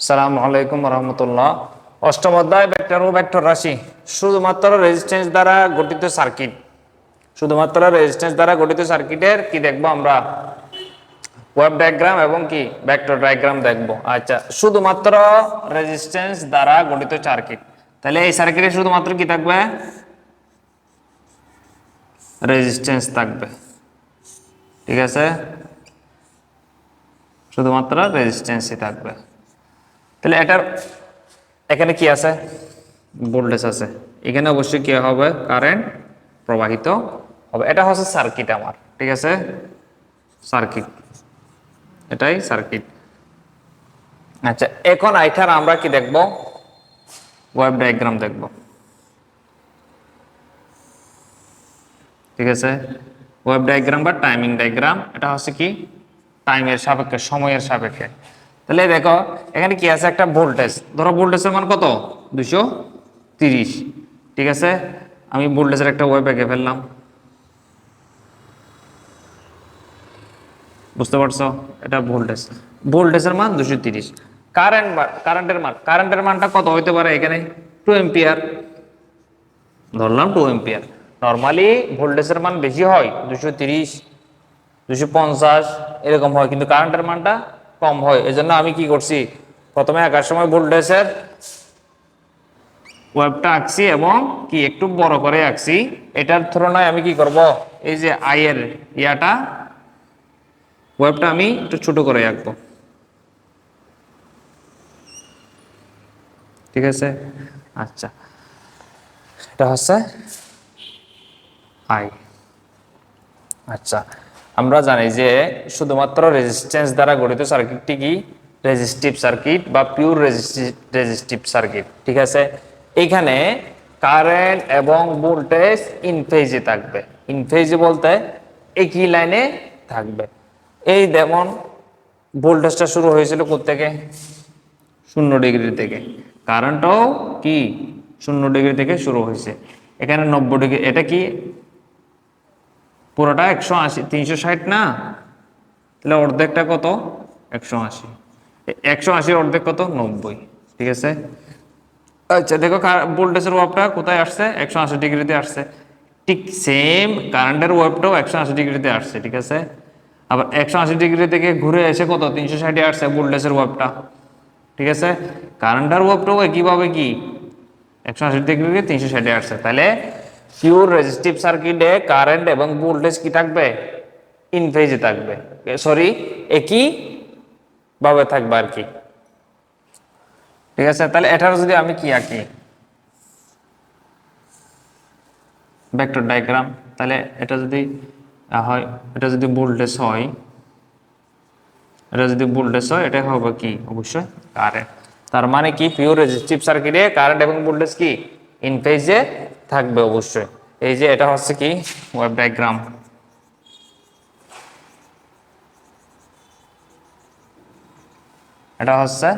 সালামু আলাইকুম রহমতুল্লাহ। অষ্টম অধ্যায় ভেক্টর ও ভেক্টর রাশি। শুধুমাত্র রেজিস্ট্যান্স দ্বারা গঠিত সার্কিট, শুধুমাত্র রেজিস্ট্যান্স দ্বারা গঠিত সার্কিটের কি দেখবো আমরা? ওয়েভ ডায়াগ্রাম এবং কি ভেক্টর ডায়াগ্রাম দেখবো। আচ্ছা, শুধুমাত্র রেজিস্ট্যান্স দ্বারা গঠিত সার্কিট, তাহলে এই সার্কিটে শুধুমাত্র কি থাকবে? রেজিস্ট্যান্স থাকবে। ঠিক আছে, শুধুমাত্র রেজিস্ট্যান্সই থাকবে। তাহলে এটার এখানে কি আছে? ভোল্টেজ আছে। এখানে অবশ্যই কি হবে? কারেন্ট প্রবাহিত হবে। এটা হচ্ছে সার্কিট আমার। ঠিক আছে, সার্কিট, এটাই সার্কিট। আচ্ছা, এখন আইটার আমরা কি দেখব? ওয়েভ ডায়াগ্রাম দেখব। ঠিক আছে, ওয়েভ ডায়াগ্রাম বা টাইমিং ডায়াগ্রাম, এটা হচ্ছে কি টাইমের সাপেক্ষে, সময়ের সাপেক্ষে। তাহলে দেখো এখানে কি আছে? একটা ভোল্টেজ, ধরো ভোল্টেজের মান কত? 230। ঠিক আছে, আমি ভোল্টেজের একটা ওয়েভ এঁকে ফেললাম। বুঝতে পারছো? এটা ভোল্টেজ, ভোল্টেজের মান 230। কারেন্টের মানটা কত হইতে পারে? এখানে 2 এম্পিয়ার ধরলাম, 2 এম্পিয়ার। নর্মালি ভোল্টেজের মান বেশি হয়, 230, 250 এরকম হয়, কিন্তু কারেন্টের মানটা কম হয়। এজন্য আমি কি করছি, প্রথমে আঁকার সময় ভোল্টেজের ওয়েভটা আঁকছি এবং কি একটু বড় করে আঁকছি। এটার তুলনায় আমি কি করব, এই যে আই এর ইয়াটা, ওয়েভটা আমি একটু ছোট করে আঁকবো। ঠিক আছে, আচ্ছা, এটা হচ্ছে আই। আচ্ছা, আমরা জানি যে শুধুমাত্র রেজিস্ট্যান্স দ্বারা গঠিত সার্কিটটি কি রেজিস্টিভ সার্কিট বা পিওর রেজিস্টিভ সার্কিট। ঠিক আছে, এখানে কারেন্ট এবং ভোল্টেজ ইন ফেজে থাকবে। ইন ফেজে বলতে একই লাইনে থাকবে। এই যেমন ভোল্টেজটা শুরু হয়েছিল কোত্থেকে? 0 ডিগ্রি থেকে। কারেন্টও কি 0 ডিগ্রি থেকে শুরু হয়েছে। এখানে 90 ডিগ্রি, এটা কি পুরোটা 180, 360 না? তাহলে অর্ধেকটা কত? 180। 180 অর্ধেক কত? 90। ঠিক আছে, আচ্ছা দেখো ভোল্টেজের ওয়েভটা কোথায় আসছে? 180 ডিগ্রিতে আসছে। ঠিক সেম কারেন্টের ওয়েভটাও 180 ডিগ্রিতে আসছে। ঠিক আছে, আবার 180 ডিগ্রি থেকে ঘুরে এসে কত? 360 আসছে ভোল্টেজের ওয়েভটা। ঠিক আছে, কারেন্টের ওয়েভটাও একইভাবে কি 180 ডিগ্রি থেকে 360 আসছে। তাহলে পিওর রেজিস্টিভ সার্কিটে কারেন্ট এবং ভোল্টেজ কি থাকবে? ইন ফেজে থাকবে, সরি একই ভাবে থাকবে আর কি। ঠিক আছে, তাহলে এটার যদি আমি কি আঁকি ভেক্টর ডায়াগ্রাম, তাহলে এটা যদি হয়, এটা যদি ভোল্টেজ হয়, এটা যদি ভোল্টেজ হয়, এটা হবে কি অবশ্যই কারেন্ট। তার মানে কি পিওর রেজিস্টিভ সার্কিটে কারেন্ট এবং ভোল্টেজ কি ইন ফেজে থাকবে অবশ্যই। এই যে এটা হচ্ছে কি ওয়েভ ডায়াগ্রাম। এটা হচ্ছে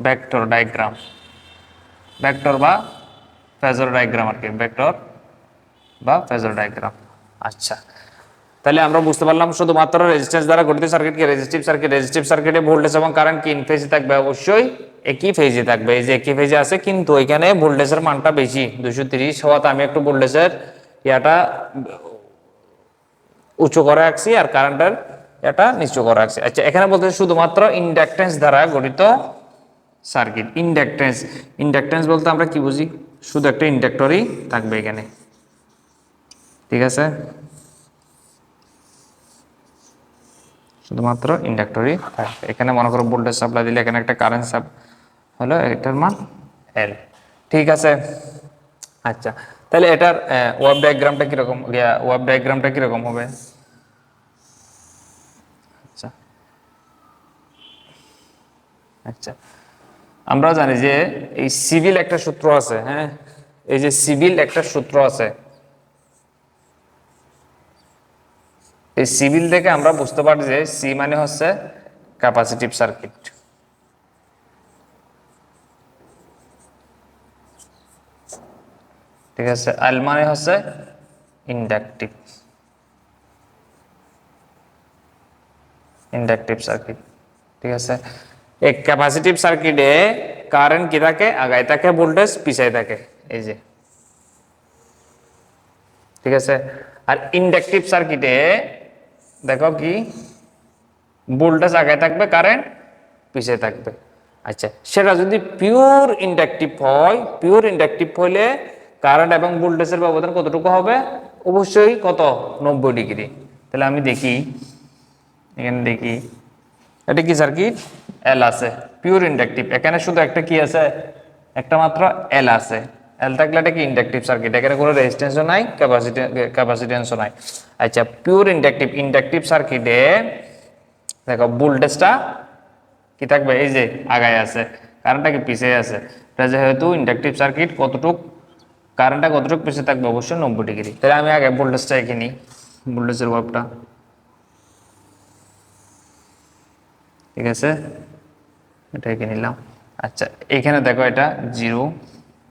ভেক্টর ডায়াগ্রাম, ভেক্টর বা ফেজর ডায়াগ্রাম আর কি, ভেক্টর বা ফেজর ডায়াগ্রাম। আচ্ছা, তাহলে আমরা বুঝতে পারলাম শুধুমাত্র রেজিস্ট্যান্স দ্বারা গঠিত সার্কিট কি রেজিস্টিভ সার্কিট। রেজিস্টিভ সার্কিটে ভোল্টেজ এবং কারেন্ট কি ইন ফেজে থাকবে? অবশ্যই একই ফেজে থাকবে। এই যে একই ফেজে আছে, কিন্তু এখানে ভোল্টেজের মানটা বেশি, 230 হওয়াতে আমি একটু ভোল্টেজের ইয়াটা উঁচু করে রাখছি আর কারেন্টের এটা নিচু করে রাখছি। আচ্ছা, এখানে বলতে শুধুমাত্র ইন্ডাকটেন্স দ্বারা গঠিত সার্কিট। ইন্ডাকটেন্স, ইন্ডাকটেন্স বলতে আমরা কি বুঝি? শুধু একটা ইন্ডাক্টরই থাকবে এখানে। ঠিক আছে, শুধুমাত্র ইন্ডাক্টরই থাকবে এখানে। মনে করো ভোল্টেজ সাপ্লাই দিলে এখানে একটা কারেন্ট সাপ হলো, এটার মান এল। ঠিক আছে, আচ্ছা, তাহলে এটার ওয়েভ ডায়াগ্রামটা কিরকম, ওয়েভ ডায়াগ্রামটা কিরকম হবে? আচ্ছা, আচ্ছা, আমরা জানি যে এই সিভিল একটা সূত্র আছে। হ্যাঁ, এই যে সিভিল একটা সূত্র আছে, এই সিভিল থেকে আমরা বুঝতে পারি যে সি মানে হচ্ছে ক্যাপাসিটিভ সার্কিট। ঠিক আছে, এল মানে হচ্ছে ইন্ডাকটিভ, ইন্ডাকটিভ সার্কিট। ঠিক আছে, এক ক্যাপাসিটিভ সার্কিটে কারেন্ট কি থাকে, আগায় থাকে, ভোল্টেজ পিছায় থাকে, এই যে, ঠিক আছে। আর ইন্ডাকটিভ সার্কিটে দেখো কি, ভোল্টেজ আগায় থাকবে, কারেন্ট পিছিয়ে থাকবে। আচ্ছা, সেটা যদি পিওর ইন্ডাকটিভ হয়, পিওর ইন্ডাকটিভ হলে কারেন্ট এবং ভোল্টেজের ব্যবধান কতটুকু হবে? অবশ্যই কত? 90 ডিগ্রি। তাহলে আমি দেখি, এখানে দেখি, এটা কি সার্কিট? এল আছে, পিওর ইন্ডাকটিভ। এখানে শুধু একটা কি আছে? একটা মাত্র এল আছে। এল থাকলে এটা কি ইন্ডাকটিভ সার্কিট, এখানে কোনো রেজিস্ট্যান্সও নাই, ক্যাপাসিটেন্সও নাই। আচ্ছা, পিওর ইন্ডাকটিভ, ইন্ডাকটিভ সার্কিটে দেখো ভোল্টেজটা কি থাকবে? এই যে আগায় আছে, কারেন্টটা কি পিছিয়ে আছে। এটা যেহেতু ইন্ডাকটিভ সার্কিট, কতটুক কারেন্টটা কতটুক পিছিয়ে থাকবে? অবশ্যই 90 ডিগ্রি। তাহলে আমি আগে ভোল্টেজটা এঁকে নিই, ভোল্টেজের মাপটা, ঠিক আছে, এটা এঁকে নিলাম। আচ্ছা, এখানে দেখো এটা 0,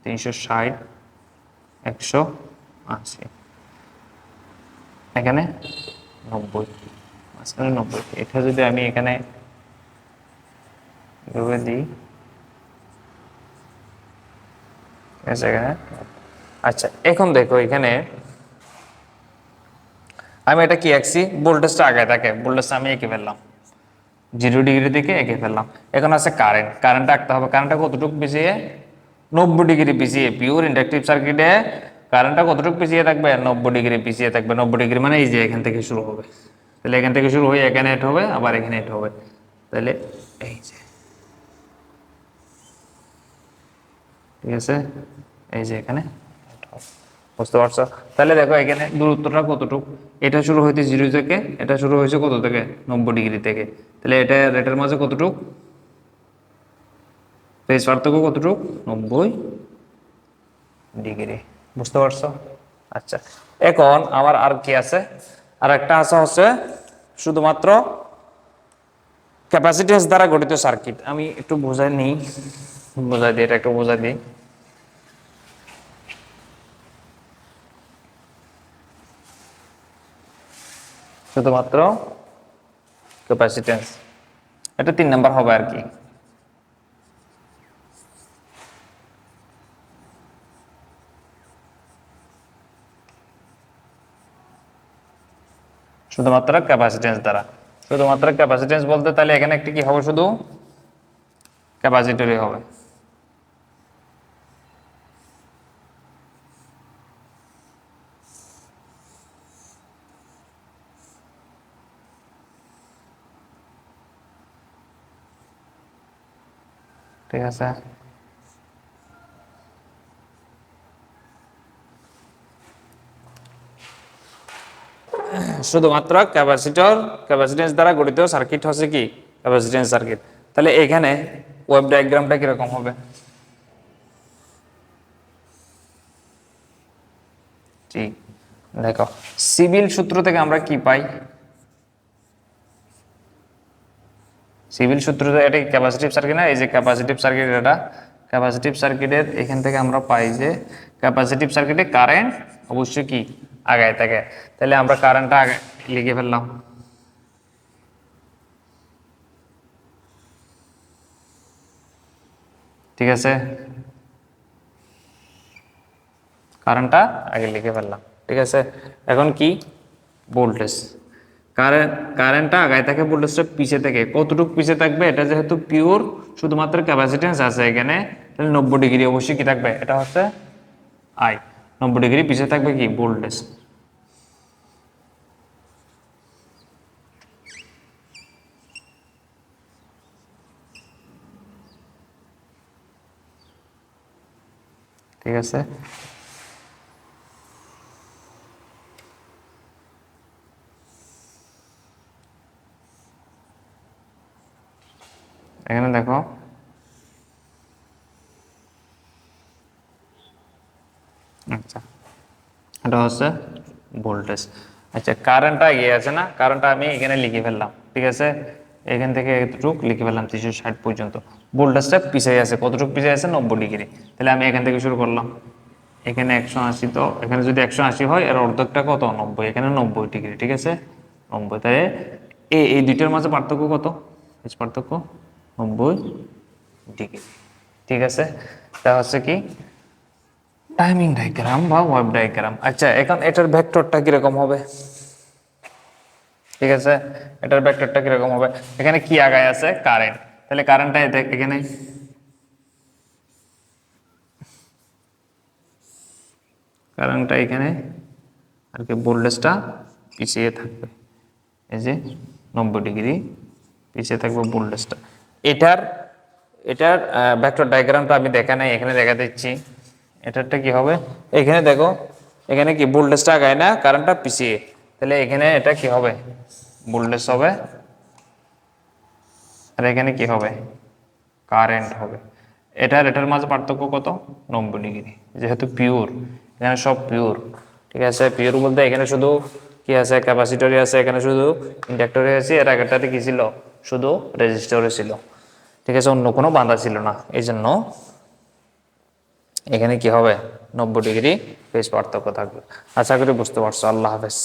360, 180, এখানে 90, মাঝখানে 90। এটা যদি আমি এখানে এভাবে দিই, ঠিক আছে, এখানে। আচ্ছা, এখন দেখো এখানে আমি এটা কি আঁকছি? ভোল্টেজটা আগায় থাকে, ভোল্টেজটা আমি এঁকে ফেললাম, 0 ডিগ্রি থেকে এঁকে ফেললাম। এখন আছে কারেন্ট, কারেন্টটা আঁকতে হবে। কারেন্টটা কতটুকু পিছিয়ে? 90 ডিগ্রি পিছিয়ে। পিওর ইন্ডাকটিভ সার্কিটে কারেন্টটা কতটুকু পিছিয়ে থাকবে? 90 ডিগ্রি পিছিয়ে থাকবে। 90 ডিগ্রি মানে এই যে এখান থেকে শুরু হবে। তাহলে এখান থেকে শুরু হয়ে এখানে এট হবে, আবার এখানে এট হবে। তাহলে এই যে, ঠিক আছে, এই যে এখানে, বুঝতে পারছো? তাহলে দেখো এখানে দূরত্বটা কতটুকু? এটা শুরু হইতে 0 থেকে, এটা শুরু হয়েছে কত থেকে? 90 ডিগ্রি থেকে। তাহলে এটা এটার মাঝে কতটুকু ফেজ পার্থক্য? কতটুকু? 90 ডিগ্রি। বুঝতে পারছো? আচ্ছা, এখন আমার আর কি আছে? আর একটা আছে হচ্ছে শুধুমাত্র ক্যাপাসিটেন্স দ্বারা গঠিত সার্কিট। আমি একটু বোঝাই নিই, বোঝাই দিই, এটা একটু বোঝাই দিই। শুধুমাত্র ক্যাপাসিটেন্স, এটা 3 নাম্বার হবে আর কি। শুধুমাত্র ক্যাপাসিটেন্স দ্বারা, শুধুমাত্র ক্যাপাসিটেন্স বলতে তাহলে এখানে একটা কি হবে? শুধু ক্যাপাসিটরই হবে, ঠিক আছে। শুধুমাত্র ক্যাপাসিটর, ক্যাপাসিটেন্স দ্বারা গঠিত সার্কিট হচ্ছে কি? Capacitance circuit. তাহলে এখানে ওয়েভ ডায়াগ্রামটা কিরকম হবে? ঠিক, দেখো সিভিল সূত্র থেকে আমরা কি পাই? সিভিল সূত্র, এটা ক্যাপাসিটিভ সার্কিট না? এই যে ক্যাপাসিটিভ সার্কিট, এটা ক্যাপাসিটিভ সার্কিটের এখান থেকে আমরা পাই যে ক্যাপাসিটিভ সার্কিটে কারেন্ট অবশ্যই কি আগায় থাকে। তাহলে আমরা কারেন্টটা আগে লিখে ফেললাম, ঠিক আছে, কারেন্টটা আগে লিখে ফেললাম, ঠিক আছে। এখন কি? ভোল্টেজ, কারেন্টটা আগায় থাকে, ভোল্টেজটা পিছিয়ে থাকে। কতটুকু পিছিয়ে থাকবে? এটা যেহেতু পিওর, শুধুমাত্র ক্যাপাসিটেন্স আছে এখানে, তাহলে 90 ডিগ্রি অবশ্যই কি থাকবে? এটা হচ্ছে আই। 90 ডিগ্রি পিছিয়ে থাকবে কি? ভোল্টেজ, ঠিক আছে। এখানে দেখো, আচ্ছা, এটা হচ্ছে ভোল্টেজ। আচ্ছা, কারেন্টটা এগিয়ে আছে না? কারেন্টটা আমি এখানে লিখে ফেললাম, ঠিক আছে, এখান থেকে এতটুকু লিখে ফেললাম 360 পর্যন্ত। ভোল্টেজটা পিছিয়ে আছে, কতটুকু পিছিয়ে আছে? 90 ডিগ্রি। তাহলে আমি এখান থেকে শুরু করলাম, এখানে 180, তো এখানে যদি 180 হয়, এর অর্ধেকটা কত? 90, এখানে 90 ডিগ্রি, ঠিক আছে, 90। তাহলে এই দুইটার মাঝে পার্থক্য কত? পার্থক্য 90 ডিগ্রি। ঠিক আছে, তা হচ্ছে কি টাইমিং ডায়াগ্রাম বা ওয়েভ ডায়াগ্রাম। আচ্ছা, এখন এটার ভেক্টরটা কিরকম হবে? ঠিক আছে, এটার ভেক্টরটা কিরকম হবে? এখানে কি আগায় আছে? কারেন্ট। তাহলে কারেন্টটা এখানে কারেন্টটা এখানে আর কি ভোল্টেজটা পিছিয়ে থাকবে, এই যে 90 ডিগ্রি পিছিয়ে থাকবে ভোল্টেজটা। এটার এটার ভেক্টর ডায়াগ্রামটা আমি দেখা নাই, এখানে দেখা দিচ্ছি। এটারটা কি হবে? এখানে দেখো, এখানে কি ভোল্টেজটা আগায় না, কারেন্টটা পিছিয়ে। তাহলে এখানে এটা কি হবে? ভোল্টেজ হবে, আর এখানে কি হবে? কারেন্ট হবে। এটার মাঝে পার্থক্য কত? 90 ডিগ্রি। যেহেতু পিওর, এখানে সব পিওর। ঠিক আছে, পিওর বলতে এখানে শুধু কি আছে? ক্যাপাসিটরই আছে, এখানে শুধু ইন্ডাক্টরই আছে। এর আগেরটাতে কি ছিল? শুধু রেজিস্টরই ছিল। ঠিক আছে, অন্য কোনো বাধা ছিল না। এই জন্য এখানে কি হবে? 90 ডিগ্রি ফেজ পার্থক্য থাকবে। আশা করি বুঝতে পারছো। আল্লাহ হাফেজ।